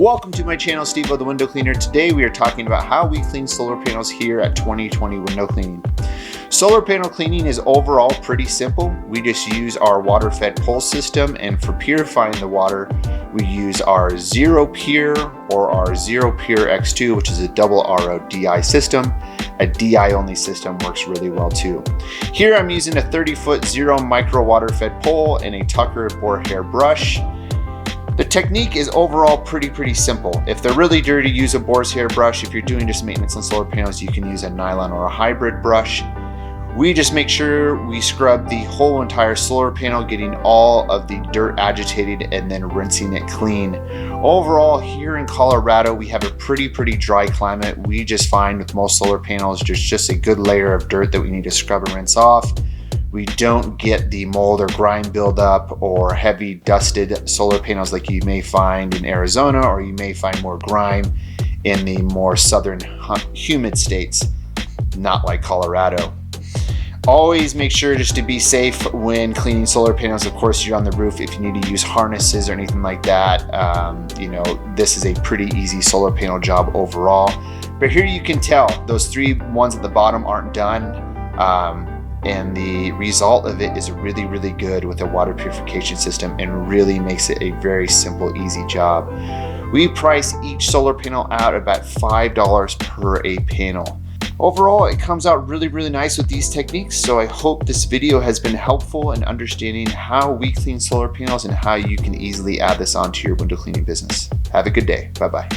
Welcome to my channel, SteveO the Window Cleaner. Today we are talking about how we clean solar panels here at 2020 Window Cleaning. Solar panel cleaning is overall pretty simple. We just use our water-fed pulse system, and for purifying the water, we use our Xero Pure or our Xero Pure X2, which is a double RO DI system. A DI only system works really well too. Here I'm using a 30-foot Xero Micro water-fed pole and a Tucker boar hair brush. The technique is overall pretty simple. If they're really dirty, use a boar's hair brush. If you're doing just maintenance on solar panels, you can use a nylon or a hybrid brush. We just make sure we scrub the whole entire solar panel, getting all of the dirt agitated and then rinsing it clean. Overall, here in Colorado, we have a pretty dry climate. We just find with most solar panels, there's just a good layer of dirt that we need to scrub and rinse off. We don't get the mold or grime buildup or heavy dusted solar panels like you may find in Arizona, or you may find more grime in the more southern humid states, not like Colorado. Always make sure just to be safe when cleaning solar panels. Of course, you're on the roof. If you need to use harnesses or anything like that, this is a pretty easy solar panel job overall. But here you can tell those three ones at the bottom aren't done. And the result of it is really good with a water purification system, and really makes it a very simple, easy job. We price each solar panel out about $5 per a panel. Overall, it comes out really nice with these techniques, so I hope this video has been helpful in understanding how we clean solar panels and how you can easily add this onto your window cleaning business. Have a good day. Bye-bye.